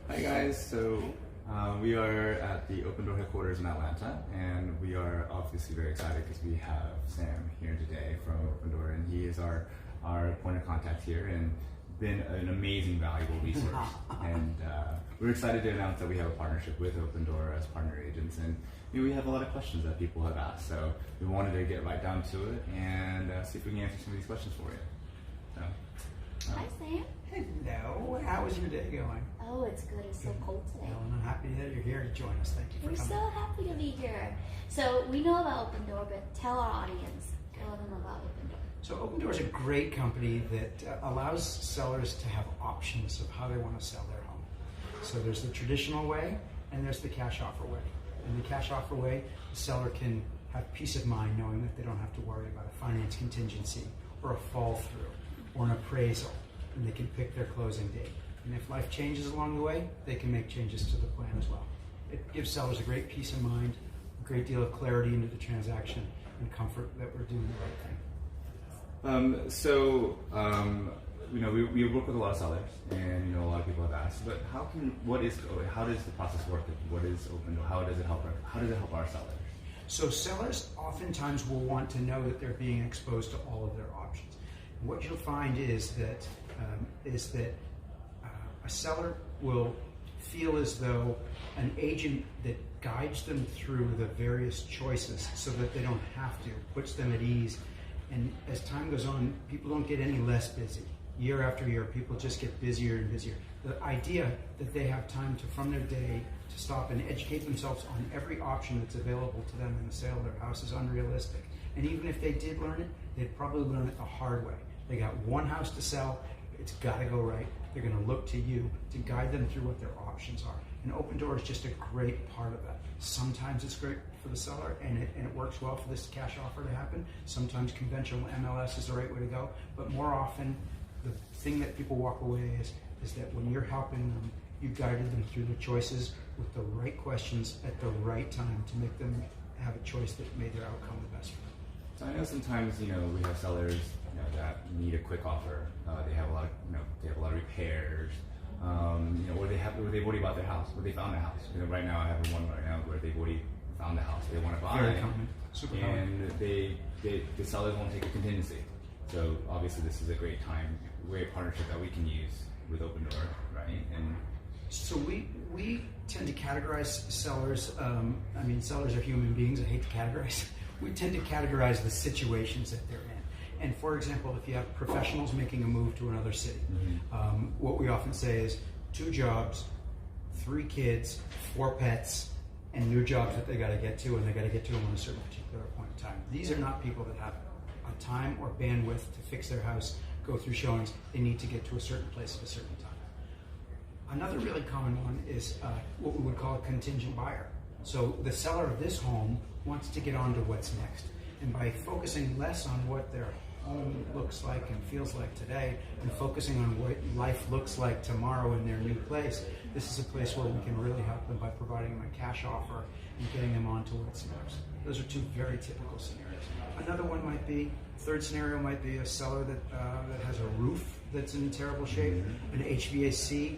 Hi guys, so we are at the Opendoor headquarters in Atlanta, and we are obviously very excited because we have Sam here today from Opendoor, and he is our point of contact here and been an amazing, valuable resource. And we're excited to announce that we have a partnership with Opendoor as partner agents, and we have a lot of questions that people have asked, so we wanted to get right down to it and see if we can answer some of these questions for you. So, Hi, Sam. Hello. How is your day going? Oh, it's good. It's so cold today. Well, and I'm happy that you're here to join us. Thank you for We're coming. so happy to be here. So we know about Opendoor, but tell our audience, tell them about Opendoor. So Opendoor is a great company that allows sellers to have options of how they want to sell their home. So there's the traditional way, and there's the cash offer way. In the cash offer way, the seller can have peace of mind knowing that they don't have to worry about a finance contingency or a fall through or an appraisal, and they can pick their closing date. And if life changes along the way, they can make changes to the plan as well. It gives sellers a great peace of mind, a great deal of clarity into the transaction, and comfort that we're doing the right thing. We work with a lot of sellers, and a lot of people have asked, but how does the process work? What is Opendoor? How does it help our sellers? So sellers oftentimes will want to know that they're being exposed to all of their options. What you'll find is that a seller will feel as though an agent that guides them through the various choices so that they don't have to, puts them at ease. And as time goes on, people don't get any less busy. Year after year, people just get busier and busier. The idea that they have time to, from their day, to stop and educate themselves on every option that's available to them in the sale of their house is unrealistic. And even if they did learn it, they'd probably learn it the hard way. They got one house to sell, it's gotta go right. They're gonna look to you to guide them through what their options are. And Opendoor is just a great part of that. Sometimes it's great for the seller and it works well for this cash offer to happen. Sometimes conventional MLS is the right way to go, but more often the thing that people walk away is that when you're helping them, you guided them through the choices with the right questions at the right time to make them have a choice that made their outcome the best for them. So I know sometimes we have sellers that need a quick offer. They have a lot of repairs, or they've already bought their house, or they found a house. Right now I have one right now where they've already found a house they want to buy, Very common. Super and the sellers won't take a contingency. So obviously this is a great partnership that we can use with Opendoor, right? And so we tend to categorize sellers. Sellers are human beings. I hate to categorize. We tend to categorize the situations that they're in. And for example, if you have professionals making a move to another city, what we often say is 2 jobs, 3 kids, 4 pets, and new jobs that they got to get to, and they got to get to them on a certain particular point in time. These are not people that have a time or bandwidth to fix their house, go through showings. They need to get to a certain place at a certain time. Another really common one is what we would call a contingent buyer. So the seller of this home wants to get on to what's next. And by focusing less on what their home looks like and feels like today, and focusing on what life looks like tomorrow in their new place, this is a place where we can really help them by providing them a cash offer and getting them on to what's next. Those are 2 very typical scenarios. Another one might be, third scenario might be a seller that has a roof that's in terrible shape, an HVAC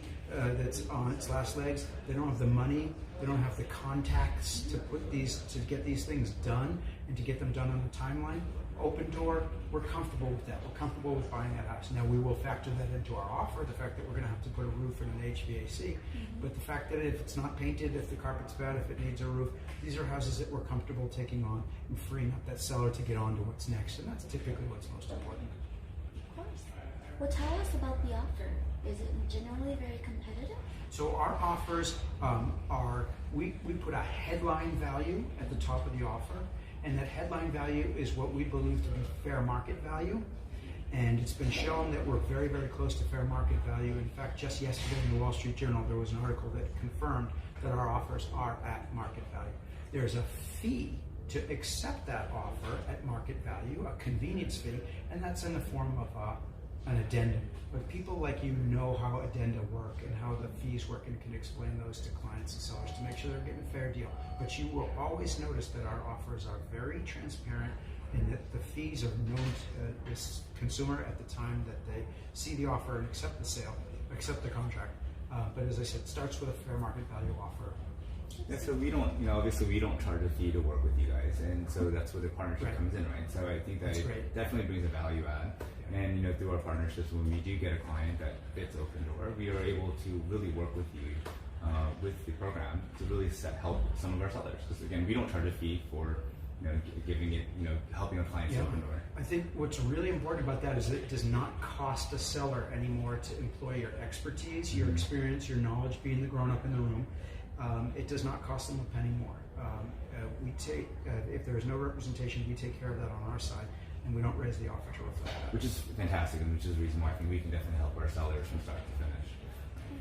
that's on its last legs. They don't have the money, they don't have the contacts to get these things done and to get them done on the timeline. Opendoor, we're comfortable with that. We're comfortable with buying that house. Now we will factor that into our offer, the fact that we're going to have to put a roof and an HVAC, but the fact that if it's not painted, if the carpet's bad, if it needs a roof, these are houses that we're comfortable taking on and freeing up that seller to get on to what's next, and that's typically what's most important. Of course. Well, tell us about the offer. Is it generally very competitive? So our offers we put a headline value at the top of the offer, and that headline value is what we believe to be fair market value. And it's been shown that we're very, very close to fair market value. In fact, just yesterday in the Wall Street Journal, there was an article that confirmed that our offers are at market value. There's a fee to accept that offer at market value, a convenience fee, and that's in the form of an addendum. But people like you know how addenda work and how the fees work and can explain those to clients and sellers to make sure they're getting a fair deal. But you will always notice that our offers are very transparent and that the fees are known to this consumer at the time that they see the offer and accept the sale, accept the contract. But as I said, it starts with a fair market value offer. Yeah, so we don't, obviously we don't charge a fee to work with you guys, and so that's where the partnership Right. comes in, right? So I think that That's it great. definitely brings a value add, and through our partnerships, when we do get a client that fits Opendoor, we are able to really work with you with the program to really help some of our sellers. Because again, we don't charge a fee for giving it, helping our clients Yeah. Opendoor. I think what's really important about that is that it does not cost a seller anymore to employ your expertise, your experience, your knowledge, being the grown-up in the room. It does not cost them a penny more. We take, if there is no representation, we take care of that on our side, and we don't raise the offer to reflect that. Which is fantastic, and which is the reason why I think we can definitely help our sellers from start to finish.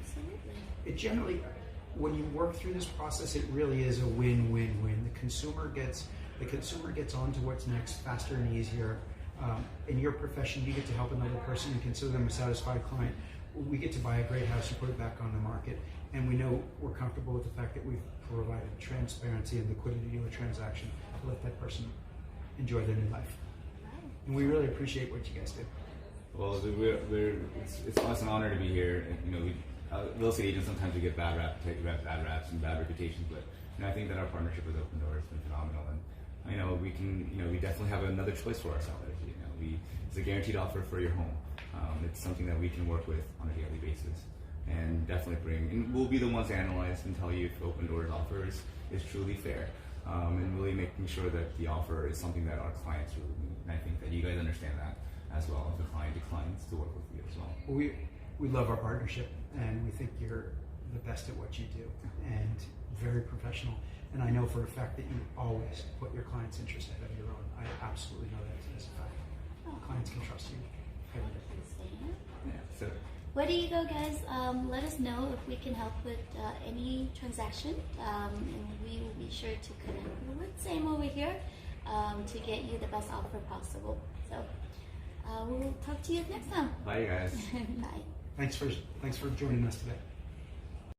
Absolutely. It generally, when you work through this process, it really is a win-win-win. The consumer gets onto what's next faster and easier. In your profession, you get to help another person and consider them a satisfied client. We get to buy a great house and put it back on the market, and we know we're comfortable with the fact that we've provided transparency and liquidity to a transaction to let that person enjoy their new life. And we really appreciate what you guys do. Well, it's us an honor to be here. And, real estate agents sometimes we get bad raps and bad reputations, but I think that our partnership with Opendoor has been phenomenal, and we definitely have another choice for our sellers. It's a guaranteed offer for your home. It's something that we can work with on a daily basis, and definitely and we'll be the ones to analyze and tell you if Opendoor's offer is truly fair, and really making sure that the offer is something that our clients really need. And I think that you guys understand that as well. If the client declines to work with you as well. We love our partnership, and we think you're the best at what you do, and very professional. And I know for a fact that you always put your client's interest ahead of your own. I absolutely know that as a fact. Clients can trust you. Yeah. So. Where do you go, guys? Let us know if we can help with any transaction, and we will be sure to connect with Sam over here to get you the best offer possible. So we'll talk to you next time. Bye, guys. Bye. Thanks for joining us today.